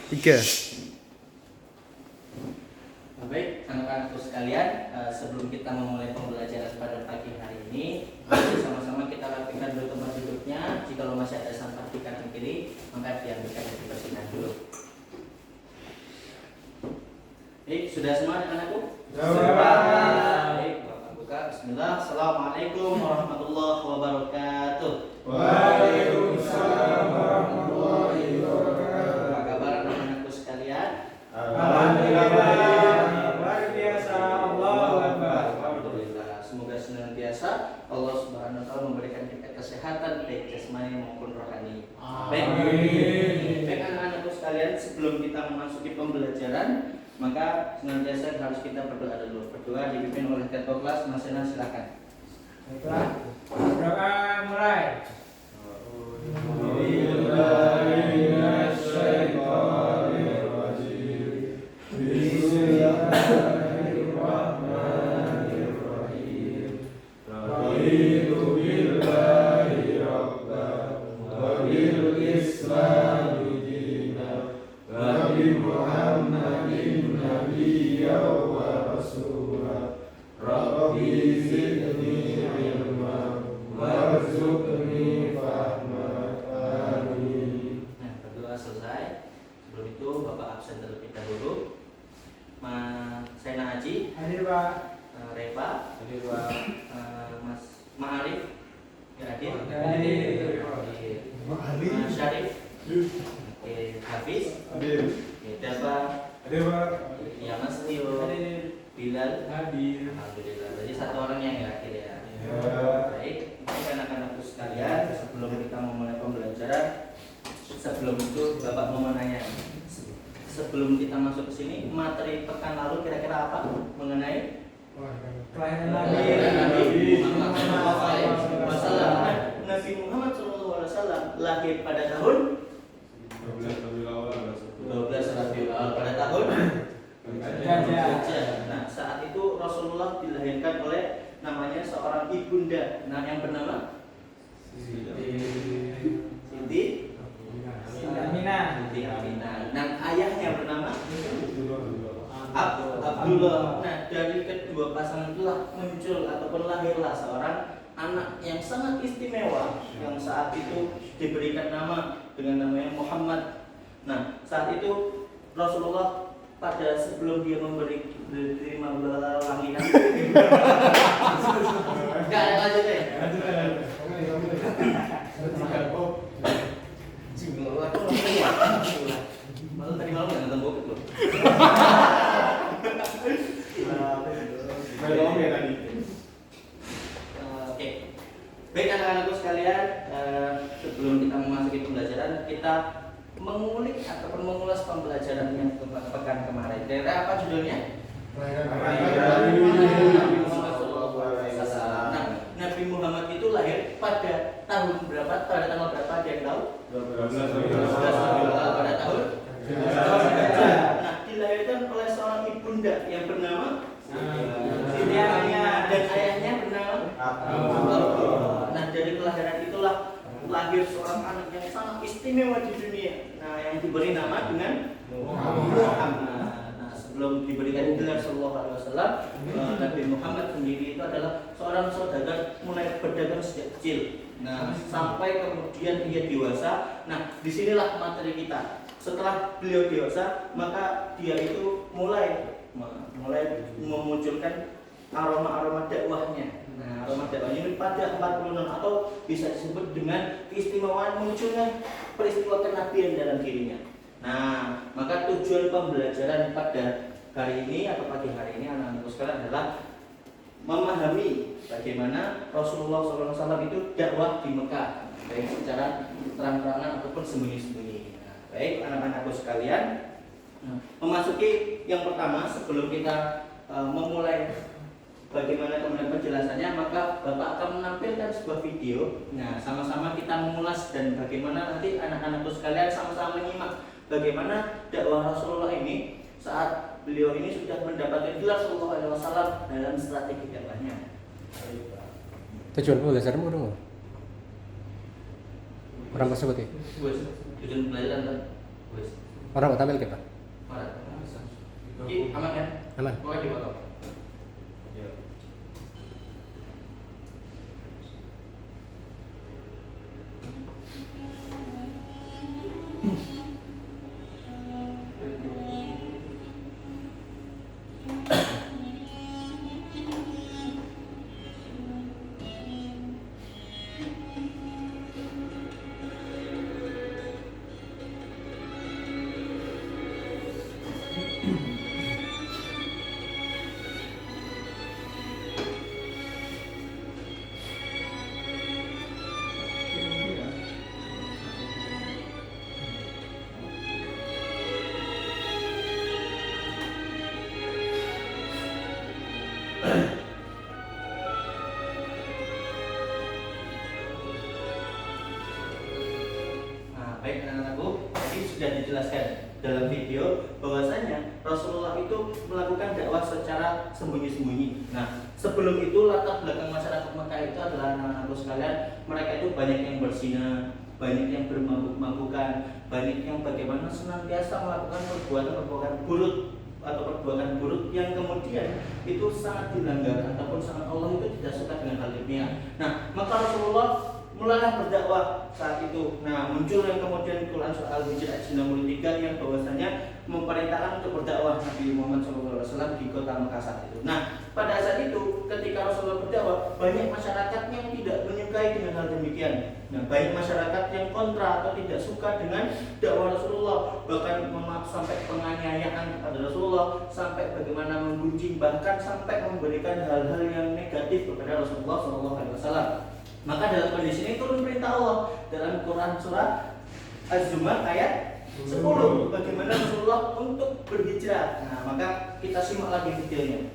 Tiga. Baik, anak-anakku sekalian, sebelum kita memulai pembelajaran pada pagi hari ini, mari sama-sama kita rapikan dulu tempat duduknya. Jika masih ada sampah di kanan kiri, maka diambilkan dan dibersihkan dulu. Baik, sudah semua anak-anakku? Sudah. Baik, Bapak buka. Bismillah. Assalamualaikum warahmatullahi wabarakatuh. Waalaikumsalam warahmatullahi wabarakatuh. Apa kabar anak-anakku sekalian? Alhamdulillah. Luar biasa. Allahu Akbar. Alhamdulillah. Semoga senantiasa Allah Subhanahu wa taala memberikan kita kesehatan baik jasmani maupun rohani. Baik. Baik anak-anakku sekalian, sebelum kita memasuki pembelajaran, maka senantiasa harus kita berdoa dulu. Berdoa dipimpin oleh ketua kelas, Mas Sena, silakan. Baiklah. Doa mulai. Alhamdulillah. Jadi satu orang yang hadir ya. Baik, anak-anakku sekalian, sebelum kita memulai pembelajaran, sebelum itu Bapak mau menanya. Sebelum kita masuk ke sini, materi pekan lalu kira-kira apa mengenai Kelahiran Nabi Muhammad SAW lahir pada tahun 12 Rabiul Awal pada tahun Gajah. Nah, saat itu Rasulullah dilahirkan oleh namanya seorang ibunda, yang bernama Siti Aminah. Nah, ayahnya bernama Abdullah. Nah, dari kedua pasangan itulah muncul ataupun lahirlah seorang anak yang sangat istimewa yang saat itu diberikan nama dengan namanya Muhammad. Nah, saat itu Rasulullah pada sebelum dia terima langinan enggak ada lanjut ya. Malu tadi malam nggak nonton bokep loh. Oke, baik anak-anakku sekalian, sebelum kita memasuki pembelajaran, kita mengulik ataupun mengulas pembelajaran yang pekan kemarin. Kira apa judulnya? Nabi Muhammad itu lahir pada tahun berapa? Pada tanggal berapa? Ada yang tahu? 12 pada tahun. Nah, dilahirkan oleh seorang ibunda yang bernama Siti Aminah dan ayahnya bernama Abdullah. Nah, dari kelahiran itulah lahir seorang anak yang sangat istimewa di dunia. Nah, yang diberi nama dengan Muhammad. Nah, sebelum diberikan gelar Sallallahu Alaihi Wasallam, Nabi Muhammad sendiri itu adalah seorang saudagar, mulai berdagang sejak kecil. Nah, sampai kemudian dia dewasa. Nah, disinilah materi kita. Setelah beliau dewasa, maka dia itu mulai memunculkan aroma-aroma dakwahnya. Nah, aroma dakwahnya ini pada 40 atau bisa disebut dengan keistimewaan munculnya peristiwa kenabian dalam dirinya. Nah, maka tujuan pembelajaran pada hari ini atau pagi hari ini anak-anakku sekalian adalah memahami bagaimana Rasulullah SAW itu dakwah di Mekah, baik secara terang-terangan ataupun sembunyi-sembunyi. Nah, baik anak-anakku sekalian, memasuki yang pertama sebelum kita memulai bagaimana kemudian penjelasannya, maka Bapak akan menampilkan sebuah video. Nah, sama-sama kita mengulas dan bagaimana nanti anak-anakku sekalian sama-sama menyimak bagaimana dakwah Rasulullah ini saat beliau ini sudah mendapatkan gelar Sallallahu Alaihi Wasallam dalam strategi dakwahnya. Tujuan pembelajaranmu dong. Orang tersebut ya. Tujuan pembelajaran kan. Orang kok tampil ke Pak? Maret. Ini aman ya? Aman. Pokoknya dipotong. Nah, baik anak-anakku, tadi sudah dijelaskan dalam video bahwasanya Rasulullah itu melakukan dakwah secara sembunyi-sembunyi. Nah, sebelum itu latar belakang masyarakat Mekah itu adalah anak-anakku sekalian, mereka itu banyak yang berzina, banyak yang bermabuk-mabukan, banyak yang bagaimana senantiasa melakukan perbuatan-perbuatan buruk atau perbuatan buruk yang kemudian itu sangat dilanggar ataupun sangat Allah itu tidak suka dengan hal demikian. Nah, maka Rasulullah mulailah berdakwah saat itu. Nah, muncul yang kemudian Quran surah Al-Hijr ayat 93 yang bahwasanya memerintahkan untuk berdakwah Nabi Muhammad SAW di kota Mekah saat itu. Nah, pada saat itu ketika Rasulullah berdakwah, banyak masyarakat yang tidak menyukai dengan hal demikian. Nah, banyak masyarakat yang kontra atau tidak suka dengan dakwah Rasulullah, bahkan sampai penganiayaan kepada Rasulullah, sampai bagaimana menggunjing, bahkan sampai memberikan hal-hal yang negatif kepada Rasulullah SAW. Maka dalam kondisi ini turun perintah Allah dalam Quran surah Az-Zumar ayat 10 bagaimana Rasulullah untuk berhijrah. Nah, maka kita simak lagi videonya.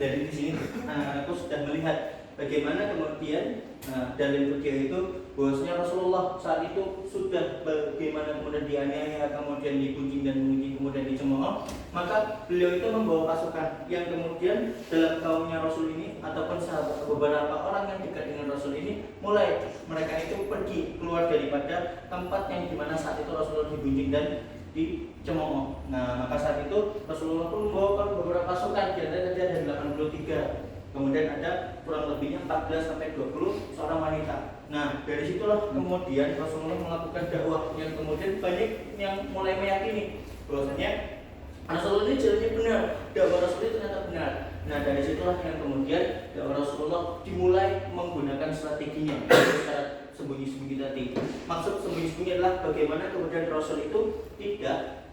Dari di sini aku sudah melihat bagaimana kemudian dalam video itu bahwasanya Rasulullah saat itu sudah bagaimana kemudian dianiaya, kemudian digunjing dan mengunjing, kemudian dicemooh. Maka beliau itu membawa pasukan yang kemudian dalam kaumnya Rasul ini ataupun sahabat beberapa orang yang dekat dengan Rasul ini mulai mereka itu pergi keluar daripada tempat yang dimana saat itu Rasulullah digunjing dan dicemooh. Nah, maka saat itu Rasulullah pun membawa beberapa pasukan, di antara tadi ada 83. Kemudian ada kurang lebihnya 14 sampai 20 seorang wanita. Nah, dari situlah kemudian Rasulullah melakukan dakwah yang kemudian banyak yang mulai meyakini bahwasanya Rasulullah ini jalannya benar, dakwah Rasulullah ternyata benar. Nah, dari situlah yang kemudian dakwah Rasulullah dimulai menggunakan strateginya secara sembunyi-sembunyi tadi. Maksud sembunyi-sembunyi adalah bagaimana kemudian Rasul itu tidak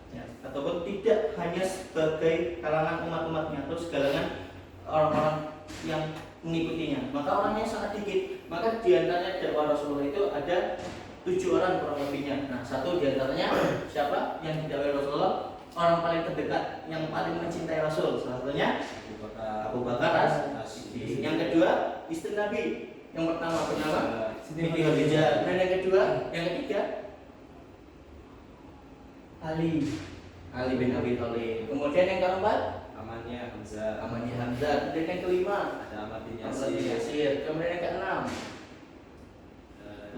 atau ataupun tidak hanya sebagai kalangan umat-umatnya atau segalangan orang-orang yang mengikutinya, maka orangnya sangat dikit. Maka diantaranya dakwah Rasulullah itu ada 7 orang kurang lebihnya. Nah, satu diantaranya siapa yang didakwai Rasulullah? Orang paling terdekat, yang paling mencintai Rasul. Salah satunya Abu Bakar As-Siddiq. Yang kedua, istri Nabi. Yang pertama bernama Siti Khadijah. Dan yang kedua, yang ketiga Ali bin Abi Thalib. Kemudian yang keempat Amannya Hamzah. Dan yang kelima Ada Ahmad bin Ahmad bin Yasir. Yasir. Kemudian yang keenam nah,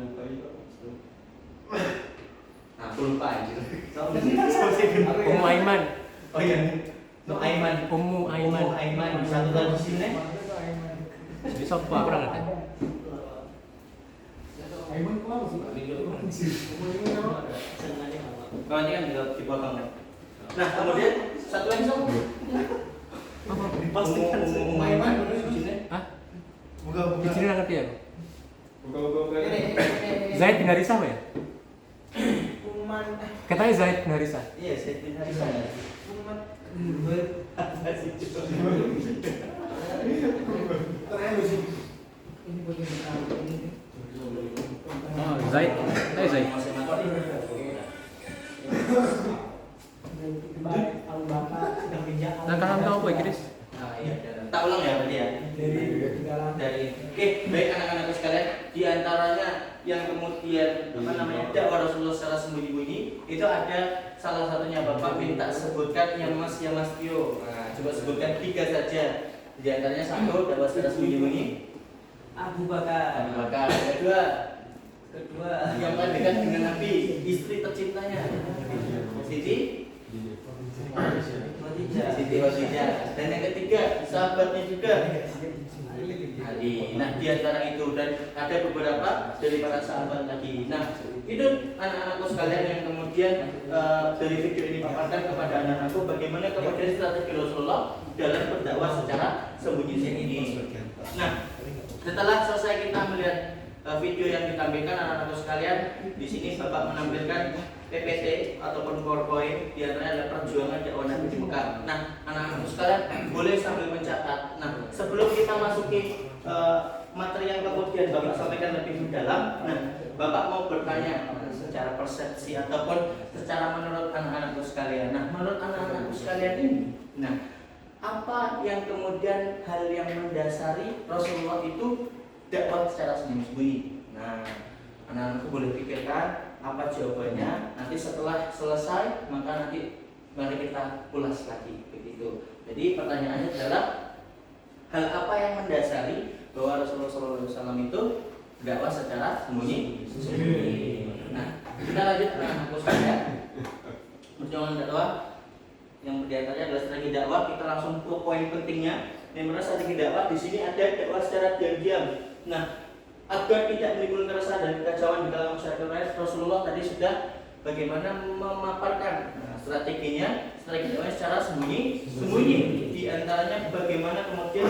aku lupa anjir. Ummu Aiman. Oh iya. Aiman. Ummu Aiman. Satu lagi di sini. Bisa apa aku nggak ngerti. Kalau ini kan dipotong kan. Nah, kemudian satu lagi sama. Pastikan Ummu Aiman di sini. Hah? Buka. Di sini nggak ngerti ya? Buka. Zaid bin Harisah apa ya? Katanya Zaid bin Harisah. Iya, saya tidak bisa. Oh, Zaid. Katanya Zaid. Dan kalian tahu apa ya, Chris? Tak ulang ya berarti ya. Dari oke, baik anak-anakku sekalian, di antaranya yang kemudian dakwah Rasulullah secara sembunyi-bunyi itu ada salah satunya Bapak minta sebutkan yang Mas Tio. Nah, coba sebutkan 3 saja. Di antaranya satu dakwah secara sembunyi-bunyi Abu Bakar. Yang kedua yang paling dekat dengan Nabi, istri tercintanya Siti Khadijah. Dan yang ketiga sahabatnya juga Ali. Nah, di antara itu dan ada beberapa dari para sahabat lagi. Nah, itu anak-anakku sekalian yang kemudian dari video ini paparkan kepada anak-anakku bagaimana kemudian strategi Rasulullah dalam berdakwah secara sembunyi-sembunyi. Nah, setelah selesai kita melihat video yang ditampilkan anak-anakku sekalian, di sini Bapak menampilkan PPT ataupun PowerPoint, di antaranya adalah perjuangan dakwah Nabi di Mekah. Nah, anak-anakku sekalian boleh sambil mencatat. Nah, sebelum kita masuki materi yang kemudian Bapak sampaikan lebih dalam, nah, Bapak mau bertanya secara persepsi ataupun secara menurut anak-anakku sekalian. Nah, menurut anak-anakku sekalian ini, nah, apa yang kemudian hal yang mendasari Rasulullah itu dakwah secara sembunyi-sembunyi? Nah, anak-anakku boleh pikirkan apa jawabannya. Nanti setelah selesai maka nanti mari kita ulas lagi begitu. Jadi pertanyaannya adalah hal apa yang mendasari bahwa Rasulullah SAW itu dakwah secara sembunyi? Nah, kita lanjut anak-anakku sekalian. Perjuangan dakwah yang diantaranya adalah strategi dakwah. Kita langsung ke poin pentingnya. Yang mana strategi dakwah di sini ada dakwah secara diam-diam. Nah, agar tidak menimbulkan keresahan dan kekacauan di kalangan masyarakat, Rasulullah tadi sudah bagaimana memaparkan strateginya, strategi dakwah secara sembunyi. Di antaranya bagaimana kemudian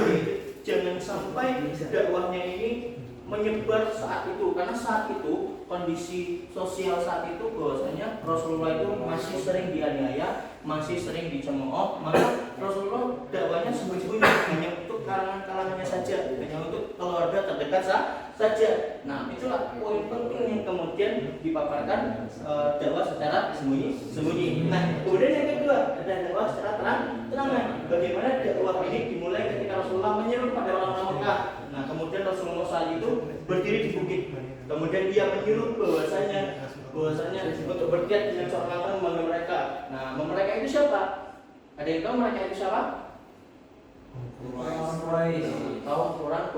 jangan sampai dakwahnya ini menyebar saat itu, karena saat itu kondisi sosial saat itu bahwasanya Rasulullah itu masih sering dianiaya, masih sering dicemooh, maka Rasulullah dakwahnya sembunyi-sembunyi, hanya untuk kalangan-kalangannya saja, hanya untuk keluarga terdekat saja. Nah, itulah poin penting yang kemudian dipaparkan dakwah secara sembunyi. Nah, kemudian yang kedua ada dakwah secara terang-terangan. Bagaimana dakwah ini dimulai ketika Rasulullah menyeru pada orang-orang Mekah. Nah, kemudian Rasulullah saat itu berdiri di bukit. Kemudian dia menyuruh bahwasanya untuk berjihad dengan seorang membangun mereka. Nah, mereka itu siapa? Ada yang tahu mereka itu siapa? Quraisy. Tahu orang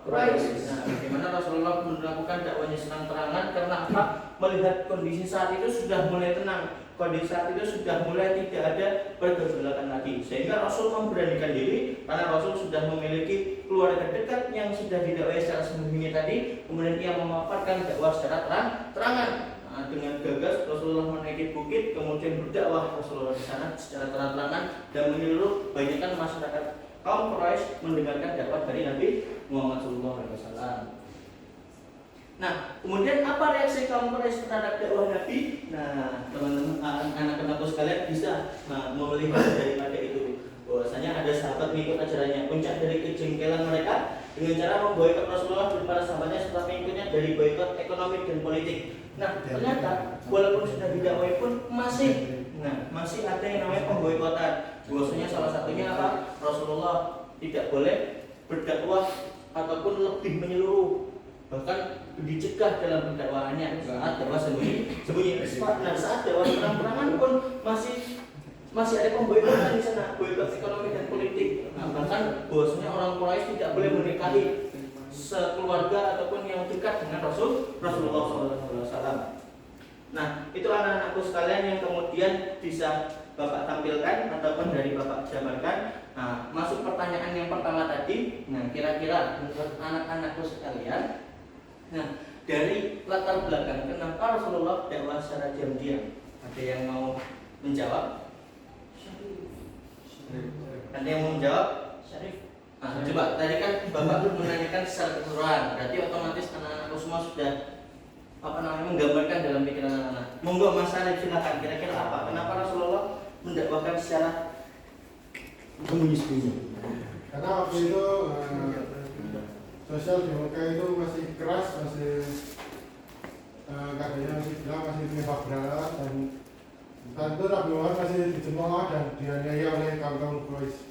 Quraisy. Nah, bagaimana Rasulullah melakukan dakwahnya terang-terangan karena apa? Melihat kondisi saat itu sudah mulai tenang. Kondisi saat itu sudah mulai tidak ada pergolakan lagi, sehingga Rasul memberanikan diri karena Rasul sudah memiliki keluarga dekat yang sudah didakwai secara sembunyi tadi. Kemudian ia memaparkan dakwah secara terang-terangan. Nah, dengan gagas Rasulullah menaiki bukit, kemudian berdakwah Rasulullah di sana secara terang-terangan dan menyeluruh banyakkan masyarakat kaum Quraisy mendengarkan dakwah dari Nabi Muhammad SAW. Nah, kemudian apa reaksi kaum Quraisy terhadap dakwah Nabi? Nah, teman-teman anak-anakku sekalian bisa melihat daripada itu bahwasanya ada sahabat mengikut ajarannya. Puncak dari kejengkelan mereka dengan cara memboikot Rasulullah dan para sahabatnya serta pengikutnya dari boikot ekonomi dan politik. Nah, ternyata walaupun sudah didakwai pun masih ada yang namanya pemboikotan. Bahwasanya salah satunya apa? Rasulullah tidak boleh berdakwah ataupun lebih menyeluruh, bahkan dicegah dalam pendakwaannya saat dakwah sembunyi. Nah, saat dakwah terang-terangan pun masih ada pemboikotan di sana, boikot ekonomi dan politik. Nah, bahkan bahwasanya orang Quraisy tidak boleh menikahi sekeluarga ataupun yang dekat dengan Rasulullah SAW. Nah, itu anak-anakku sekalian yang kemudian bisa Bapak tampilkan ataupun dari Bapak jabarkan. Nah, masuk pertanyaan yang pertama tadi. Nah, kira-kira menurut anak-anakku sekalian, nah, dari latar belakang kenapa Rasulullah dakwah secara diam-diam? Ada yang mau menjawab? Ada yang mau menjawab? Nah, coba tadi kan Bapak menanyakan secara keseluruhan, berarti otomatis anak-anakku semua sudah menggambarkan dalam pikiran anak-anak. Monggo Mas Arif silakan. Kira-kira apa? Kenapa Rasulullah mendakwahkan secara sembunyi-sembunyi? Karena waktu itu sosial di Mekah itu masih keras, masih katanya masih bilang masih menimpa berat, dan saat itu Nabi Muhammad masih dicemooh dan dianiaya oleh kaum Quraisy.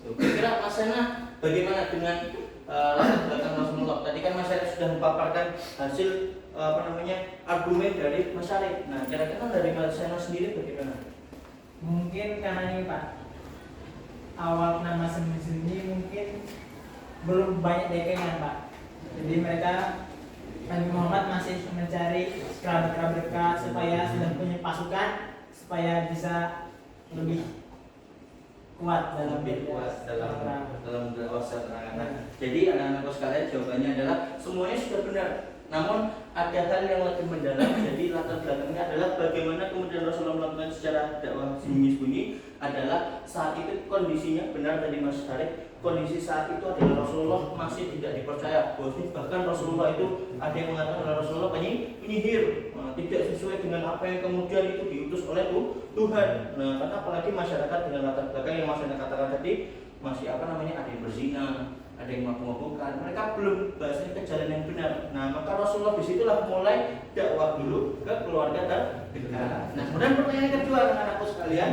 Kira-kira Mas Sena bagaimana dengan latar belakang Rasulullah? Tadi kan Mas Arif sudah memaparkan hasil argumen dari Mas Arif. Nah, kira-kira dari Mas Sena sendiri bagaimana? Mungkin karena ini Pak, awal nama sembunyi mungkin belum banyak dekengan Pak. Jadi mereka Nabi Muhammad masih mencari kerabat-kerabat dekat supaya sudah punya pasukan supaya bisa lebih kuat dalam dakwah secara. Jadi anak-anakku sekalian jawabannya adalah semuanya sudah benar. Namun ada hal yang lebih mendalam. Jadi latar belakangnya adalah bagaimana kemudian Rasulullah melakukan secara dakwah sembunyi-sembunyi adalah saat itu kondisinya benar tadi Mas Tarik. Kondisi saat itu adalah Rasulullah masih tidak dipercaya. Bahkan Rasulullah itu ada yang mengatakan Rasulullah penyihir, tidak sesuai dengan apa yang kemudian itu diutus oleh Tuhan. Nah, karena apalagi masyarakat dengan latar belakang yang Mas Ena katakan tadi masih ada yang berzina, ada yang mabuk-mabukan. Mereka belum bahasanya ke jalan yang benar. Nah, maka Rasulullah disitulah mulai dakwah dulu ke keluarga terdekat. Nah, kemudian pertanyaan kedua anak-anakku sekalian,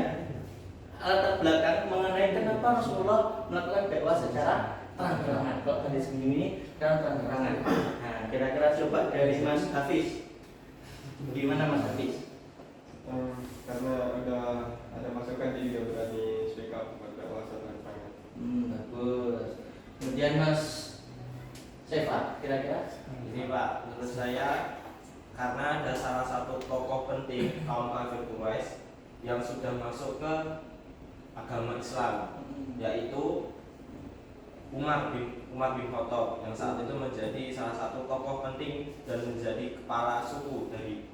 latar belakang mengenai kenapa Rasulullah melakukan dakwah secara terang-terangan. Kalau tadi sebelum ini kan terang-terangan. Nah, kira-kira coba dari Mas Hafiz. Gimana Mas Hafiz? Karena ada masukan dia berani speak up buat dakwah terang-terangan. Bagus. Kemudian Mas Sefa, kira-kira? Ini Pak, menurut saya karena ada salah satu tokoh penting kaum kafir Quraisy yang sudah masuk ke agama Islam, yaitu Umar bin Khattab yang saat itu menjadi salah satu tokoh penting dan menjadi kepala suku dari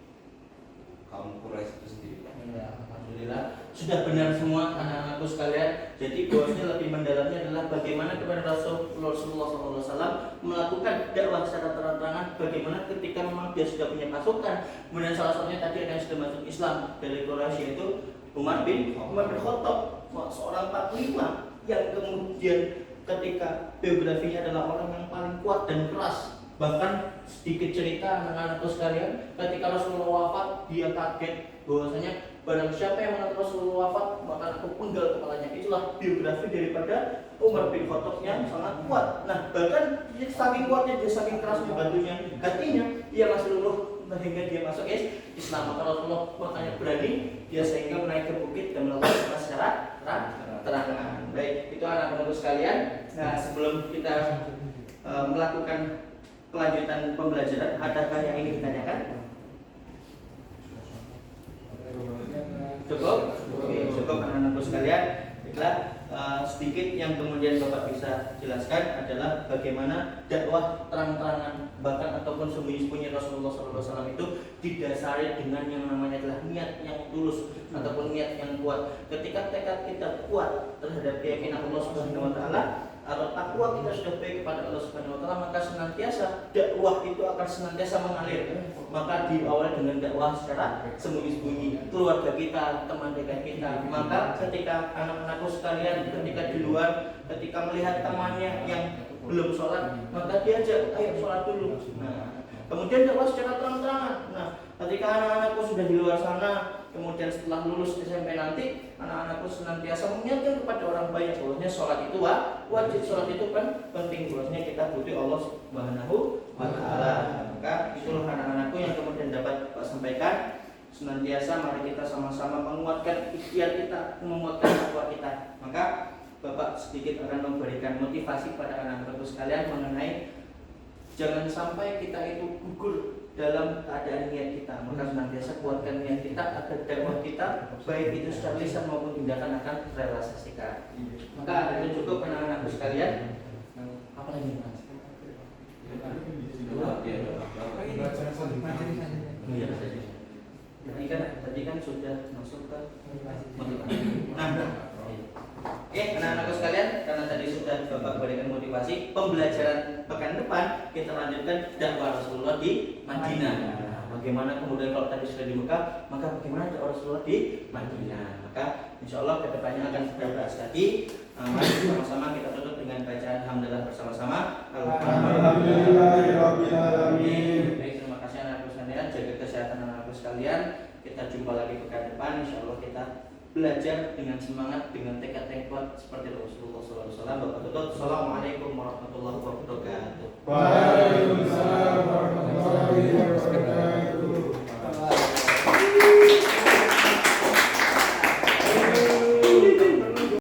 kaum Quraisy itu sendiri. Ya, alhamdulillah sudah benar semua anak-anakku sekalian. Jadi bahwasanya lebih mendalamnya adalah bagaimana kepada Rasulullah SAW melakukan dakwah secara terang-terangan. Bagaimana ketika memang dia sudah punya pasukan, kemudian salah satunya tadi ada yang sudah masuk Islam dari Quraisy, yaitu Umar bin Khattab, seorang panglima yang kemudian ketika biografinya adalah orang yang paling kuat dan keras. Bahkan sedikit cerita anak-anakku sekalian, ketika Rasulullah wafat dia kaget bahwasanya barang siapa yang menurut Rasulullah wafat maka aku penggal kepalanya. Itulah biografi daripada Umar bin Khattab yang sangat kuat. Nah, bahkan saking kuatnya dia, saking kerasnya batunya hatinya, ia masih luluh sehingga dia masuk Islam. Maka Rasulullah makanya berani dia sehingga menaik ke bukit dan melakukan secara terang-terangan. Baik, itu anak-anakku sekalian. Nah, sebelum kita melakukan kelanjutan pembelajaran, adakah yang ingin ditanyakan? Cukup? Oke, cukup anak-anakku sekalian. Baiklah, sedikit yang kemudian Bapak bisa jelaskan adalah bagaimana dakwah terang-terangan bahkan ataupun sembunyi-sembunyi Rasulullah SAW itu didasari dengan yang namanya adalah niat yang tulus ataupun niat yang kuat. Ketika tekad kita kuat terhadap keyakinan Allah Subhanahu Wa Taala, atau takwa kita sudah baik kepada Allah Subhanahu wa taala, maka senantiasa dakwah itu akan senantiasa mengalir. Maka diawali dengan dakwah secara sembunyi-sembunyi, keluarga kita, teman dekat kita. Maka ketika anak-anakku sekalian ketika di luar, ketika melihat temannya yang belum sholat, maka diajak, ayo sholat dulu. Nah, kemudian dakwah secara terang-terangan. Nah, ketika anak-anakku sudah di luar sana, kemudian setelah lulus SMP nanti, anak-anakku senantiasa mengingatkan kepada orang banyak bahwasanya sholat itu wajib, sholat itu kan penting, bahwasanya kita butuh Allah Subhanahu wa taala. Maka itulah anak-anakku yang kemudian dapat Bapak sampaikan. Senantiasa mari kita sama-sama menguatkan ikhtiar kita, menguatkan takwa kita. Maka Bapak sedikit akan memberikan motivasi pada anak-anakku sekalian mengenai jangan sampai kita itu gugur dalam keadaan niat kita. Maka senantiasa kuatkan niat kita agar dakwah kita baik itu secara lisan maupun tindakan akan terrealisasikan. Maka itu cukup anak-anakku sekalian. Apa lagi Mas? Belajar selanjutnya. Iya saja. Tadi kan sudah masuk ke motivasi. Nah, oke, anak-anakku sekalian, karena tadi sudah Bapak berikan motivasi, pembelajaran pekan depan kita lanjutkan dakwah Rasulullah di Madinah. Nah, bagaimana kemudian kalau tadi sudah di Mekah, maka bagaimana dakwah Rasulullah di Madinah? Maka insya Allah kedepannya akan kita bahas lagi. Mari sama-sama kita tutup dengan bacaan hamdalah bersama-sama. Alhamdulillahirabbil alamin. Baik, terima kasih anak-anakku sekalian. Jaga kesehatan anak-anakku sekalian. Kita jumpa lagi pekan depan. Insya Allah kita belajar dengan semangat, dengan tekad yang kuat seperti Rasulullah SAW. Bapak tutup. Assalamualaikum warahmatullahi wabarakatuh.